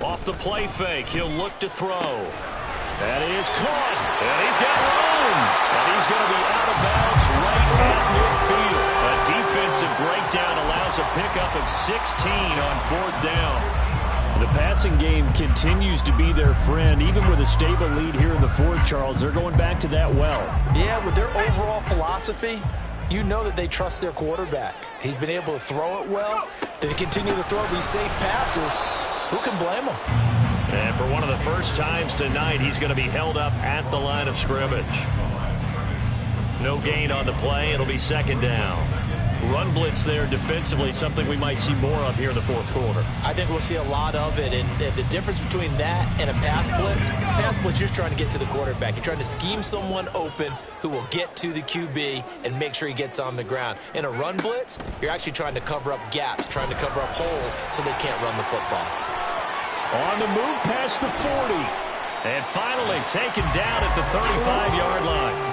Off the play fake, he'll look to throw. That is caught, and he's got room. And he's going to be out of bounds right at midfield. A defensive breakdown allows a pickup of 16 on 4th down. The passing game continues to be their friend. Even with a stable lead here in the 4th, Charles, they're going back to that well. Yeah, with their overall philosophy, you know that they trust their quarterback. He's been able to throw it well. They continue to throw these safe passes. Who can blame them? And for one of the first times tonight, he's going to be held up at the line of scrimmage. No gain on the play. It'll be 2nd down. Run blitz there defensively, something we might see more of here in the 4th quarter. I think we'll see a lot of it, and the difference between that and a pass blitz, you're trying to get to the quarterback. You're trying to scheme someone open who will get to the QB and make sure he gets on the ground. In a run blitz, you're actually trying to cover up gaps, trying to cover up holes so they can't run the football. On the move past the 40. And finally taken down at the 35-yard line.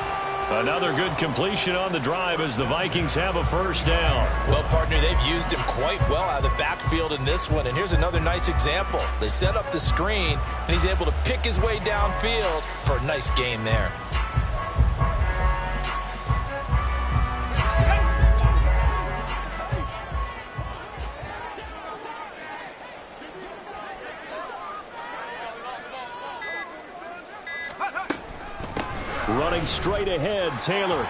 Another good completion on the drive as the Vikings have a 1st down. Well, partner, they've used him quite well out of the backfield in this one. And here's another nice example. They set up the screen, and he's able to pick his way downfield for a nice gain there. Running straight ahead, Taylor.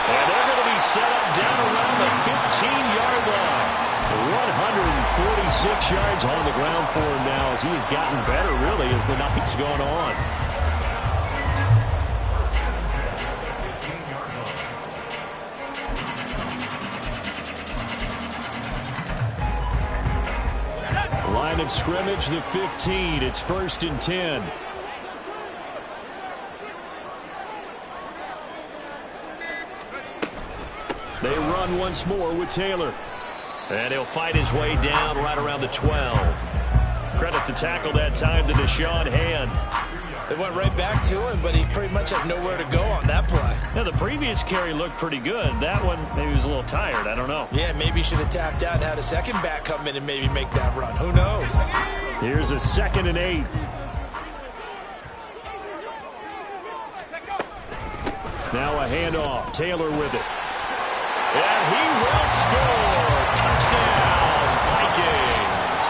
And they're going to be set up down around the 15-yard line. 146 yards on the ground for him now as he has gotten better, really, as the night's gone on. Line of scrimmage, the 15. It's 1st and 10. They run once more with Taylor. And he'll fight his way down right around the 12. Credit the tackle that time to Deshaun Hand. They went right back to him, but he pretty much had nowhere to go on that play. Now, the previous carry looked pretty good. That one, maybe he was a little tired. I don't know. Yeah, maybe he should have tapped out and had a second back come in and maybe make that run. Who knows? Here's a 2nd and 8. Now a handoff. Taylor with it. And he will score. Touchdown, Vikings.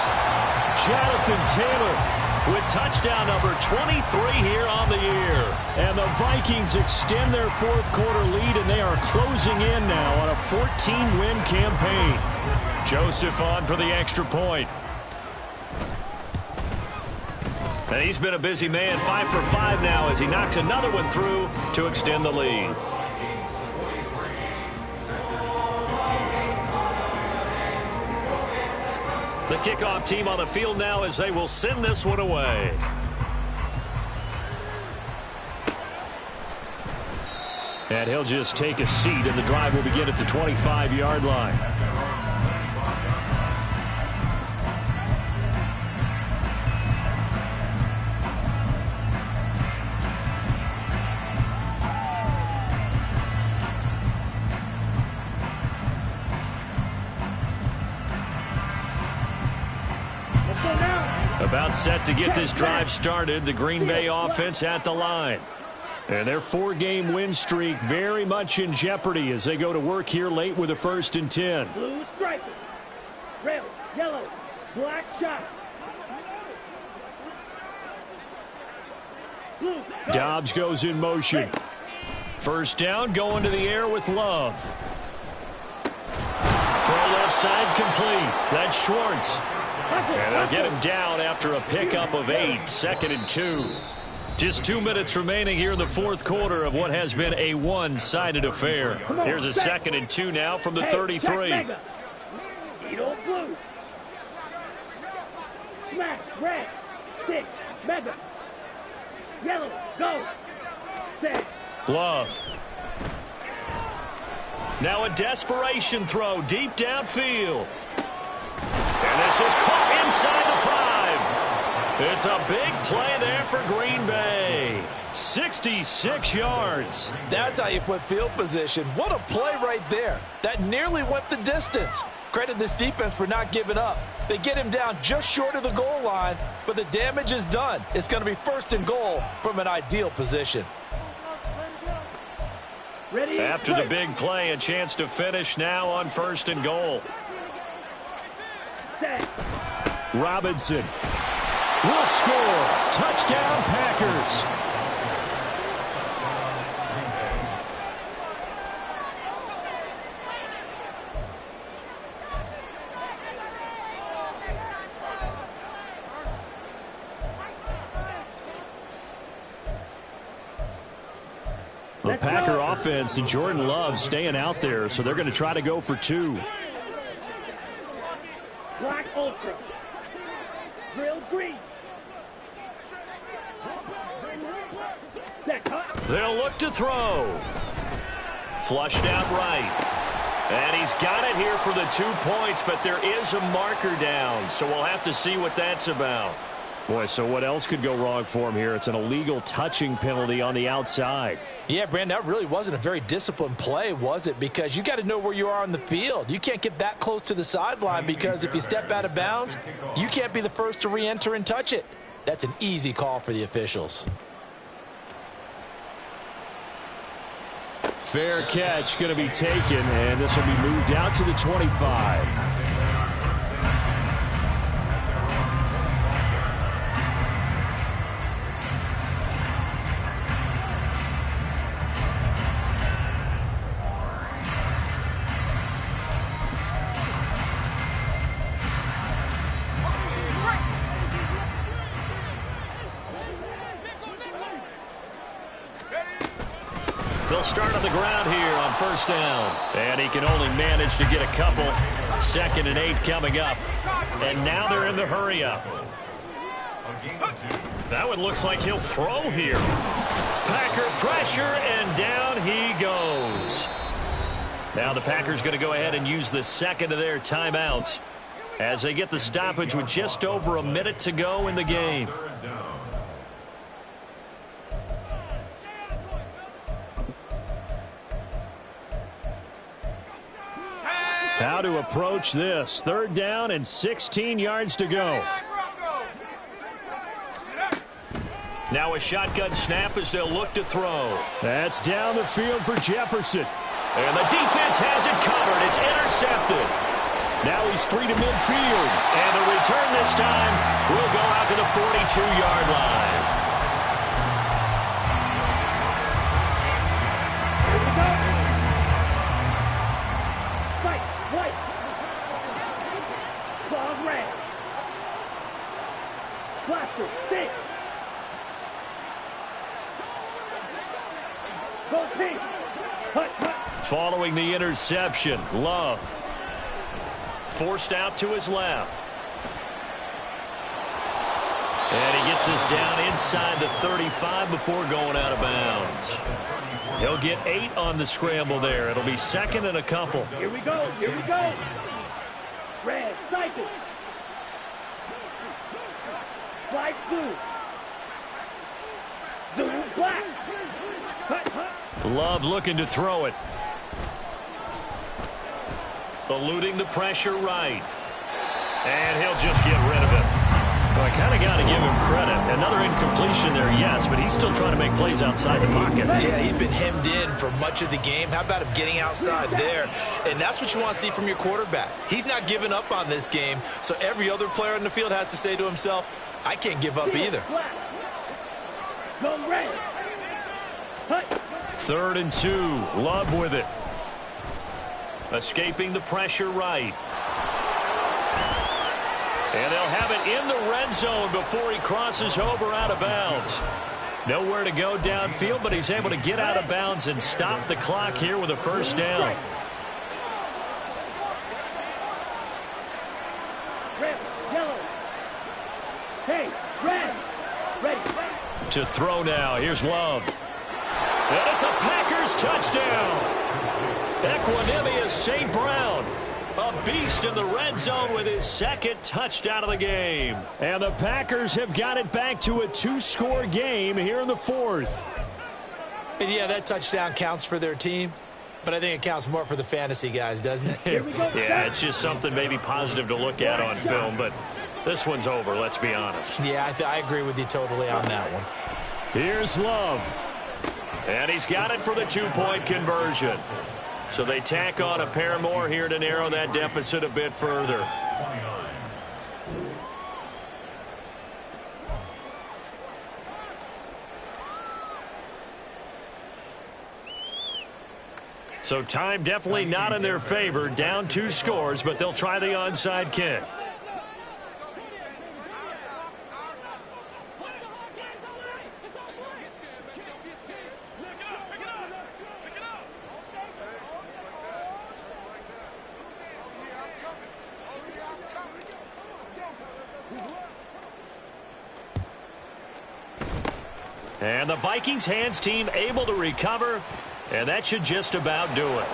Jonathan Taylor with touchdown number 23 here on the year. And the Vikings extend their fourth quarter lead, and they are closing in now on a 14-win campaign. Joseph on for the extra point. And he's been a busy man, 5 for 5 now as he knocks another one through to extend the lead. The kickoff team on the field now as they will send this one away. And he'll just take a seat, and the drive will begin at the 25-yard line. About set to get this drive started. The Green Bay offense at the line. And their 4-game win streak very much in jeopardy as they go to work here late with a 1st and 10. Blue stripe, red, yellow, black shot. Blue, Dobbs goes in motion. First down, going to the air with Love. Throw left side complete. That's Schwartz. And they'll get him down after a pickup of 8. 2nd and 2. Just 2 minutes remaining here in the fourth quarter of what has been a one-sided affair. Here's a 2nd and 2 now from the 33. Needle blue. Smash, red, stick, mega. Yellow, go. Set. Love. Now a desperation throw deep downfield. And this is caught inside the 5. It's a big play there for Green Bay. 66 yards. That's how you put field position. What a play right there. That nearly went the distance. Credit this defense for not giving up. They get him down just short of the goal line, but the damage is done. It's going to be 1st and goal from an ideal position. Ready, after the big play, a chance to finish now on 1st and goal. Robinson will score. Touchdown, Packers. The Packer offense and Jordan Love staying out there, so they're going to try to go for 2. Black Ultra. Grill green. They'll look to throw. Flushed out right. And he's got it here for the 2 points, but there is a marker down, so we'll have to see what that's about. Boy, so what else could go wrong for him here? It's an illegal touching penalty on the outside. Yeah, Brandon, that really wasn't a very disciplined play, was it? Because you got to know where you are on the field. You can't get that close to the sideline because if you step out of bounds, you can't be the first to re-enter and touch it. That's an easy call for the officials. Fair catch going to be taken, and this will be moved out to the 25. They'll start on the ground here on 1st down. And he can only manage to get a couple. 2nd and 8 coming up. And now they're in the hurry-up. That one looks like he'll throw here. Packer pressure, and down he goes. Now the Packers going to go ahead and use the 2nd of their timeouts as they get the stoppage with just over a minute to go in the game. How to approach this. 3rd down and 16 yards to go. Now a shotgun snap as they'll look to throw. That's down the field for Jefferson. And the defense has it covered. It's intercepted. Now he's free to midfield. And the return this time will go out to the 42-yard line. Here we go. Fight, white. Claws red. Blaster, stick. Go pink. Cut, cut. Following the interception, Love. Forced out to his left. And he gets us down inside the 35 before going out of bounds. He'll get 8 on the scramble there. It'll be second and a couple. Here we go, here we go. Red, cycle. Slide blue. Blue, black. Cut, cut. Love looking to throw it. Eluding the pressure right. And he'll just get rid of it. Well, I kind of got to give him credit. Another incompletion there, yes, but he's still trying to make plays outside the pocket. Yeah, he's been hemmed in for much of the game. How about him getting outside there? And that's what you want to see from your quarterback. He's not giving up on this game, so every other player on the field has to say to himself, I can't give up either. Go red. Cut. 3rd and 2. Love with it. Escaping the pressure right. And they'll have it in the red zone before he crosses over out of bounds. Nowhere to go downfield, but he's able to get out of bounds and stop the clock here with a first down. Red, yellow. Hey, red. Ready. To throw now. Here's Love. And it's a Packers touchdown. Equanimous St. Brown. A beast in the red zone with his 2nd touchdown of the game. And the Packers have got it back to a 2-score game here in the 4th. And yeah, that touchdown counts for their team, but I think it counts more for the fantasy guys, doesn't it? Yeah, it's just something maybe positive to look at on film, but this one's over, let's be honest. Yeah, I agree with you totally on that one. Here's Love. And he's got it for the 2-point conversion. So they tack on a pair more here to narrow that deficit a bit further. So time definitely not in their favor. Down 2 scores, but they'll try the onside kick. And the Vikings hands team able to recover, and that should just about do it.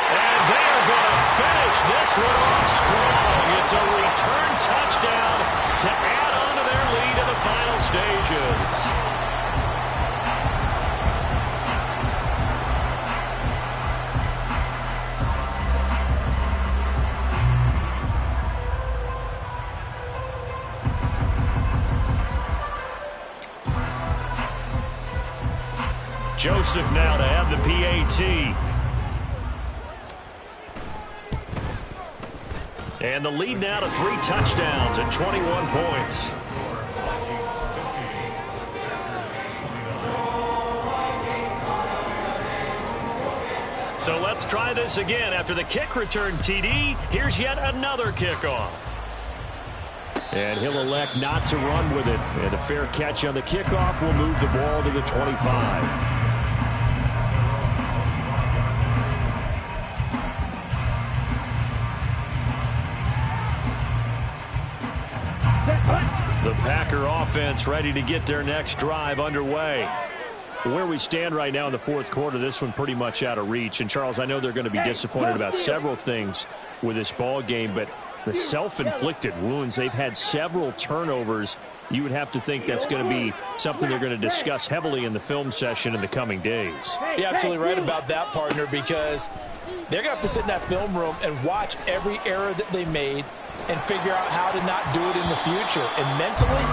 And they're going to finish this one off strong. It's a return touchdown to add on to their lead in the final stages. Joseph now to have the PAT. And the lead now to 3 touchdowns at 21 points. So let's try this again. After the kick return TD, here's yet another kickoff. And he'll elect not to run with it. And a fair catch on the kickoff will move the ball to the 25. The Packer offense ready to get their next drive underway. Where we stand right now in the 4th quarter, this one pretty much out of reach. And, Charles, I know they're going to be disappointed about several things with this ball game, but the self-inflicted wounds, they've had several turnovers. You would have to think that's going to be something they're going to discuss heavily in the film session in the coming days. You're absolutely right about that, partner, because they're going to have to sit in that film room and watch every error that they made and figure out how to not do it in the future. And mentally,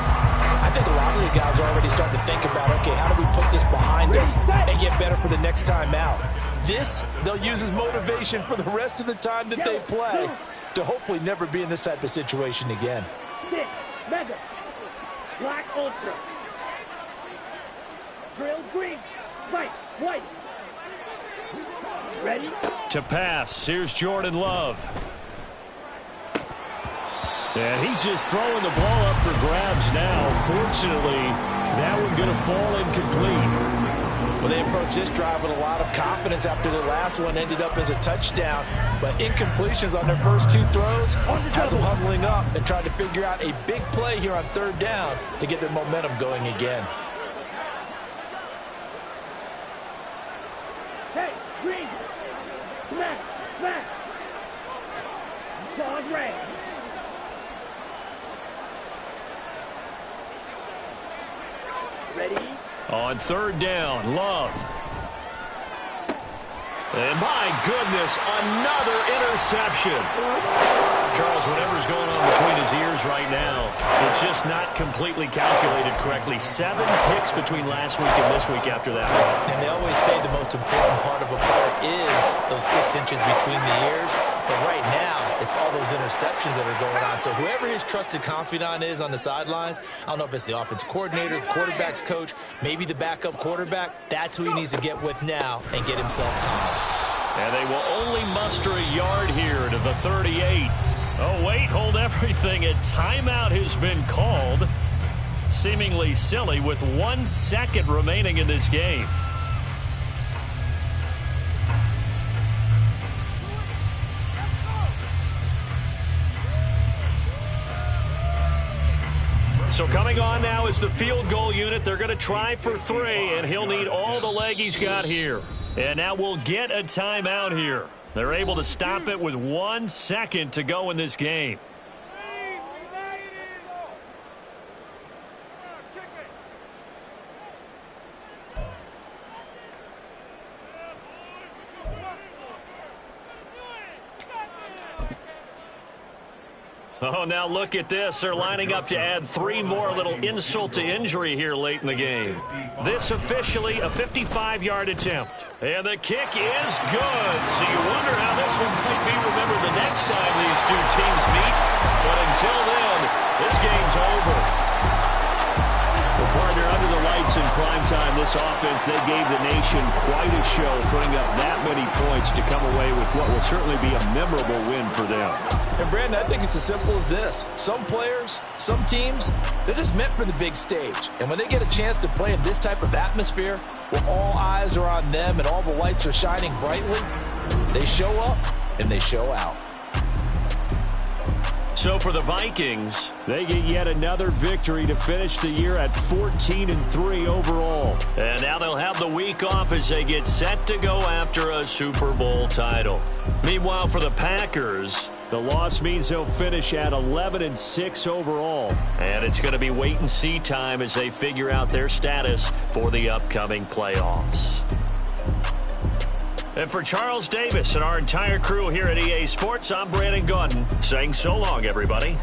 I think a lot of the guys are already starting to think about, okay, how do we put this behind us and get better for the next time out? This, they'll use as motivation for the rest of the time that they play to hopefully never be in this type of situation again. 6, Mega, Black Ultra, Drill Green, White, White. Ready? To pass, here's Jordan Love. And he's just throwing the ball up for grabs now. Fortunately, that one going to fall incomplete. Well, they approached this drive with a lot of confidence after their last one ended up as a touchdown. But incompletions on their first 2 throws has them huddling up and trying to figure out a big play here on 3rd down to get their momentum going again. Hey, Green, smack, smack. Dog Ray. Ready? On 3rd down, Love. And my goodness, another interception. Charles, whatever's going on between his ears right now, it's just not completely calculated correctly. 7 picks between last week and this week after that. And they always say the most important part of a player is those 6 inches between the ears. But right now, it's all those interceptions that are going on. So whoever his trusted confidant is on the sidelines, I don't know if it's the offensive coordinator, the quarterback's coach, maybe the backup quarterback, that's who he needs to get with now and get himself calm. And they will only muster a yard here to the 38. Oh, wait, hold everything. A timeout has been called. Seemingly silly with 1 second remaining in this game. So coming on now is the field goal unit. They're going to try for 3, and he'll need all the leg he's got here. And now we'll get a timeout here. They're able to stop it with 1 second to go in this game. Oh, now look at this. They're lining up to add 3 more, little insult to injury here late in the game. This officially a 55-yard attempt. And the kick is good. So you wonder how this one might be remembered the next time these 2 teams meet. But until then, this game's over. Well, partner, under the lights in prime time, this offense, they gave the nation quite a show, putting up that many points to come away with what will certainly be a memorable win for them. And, Brandon, I think it's as simple as this. Some players, some teams, they're just meant for the big stage. And when they get a chance to play in this type of atmosphere, where all eyes are on them and all the lights are shining brightly, they show up and they show out. So for the Vikings, they get yet another victory to finish the year at 14-3 overall. And now they'll have the week off as they get set to go after a Super Bowl title. Meanwhile, for the Packers, the loss means they'll finish at 11-6 overall. And it's going to be wait-and-see time as they figure out their status for the upcoming playoffs. And for Charles Davis and our entire crew here at EA Sports, I'm Brandon Gaudin saying so long, everybody.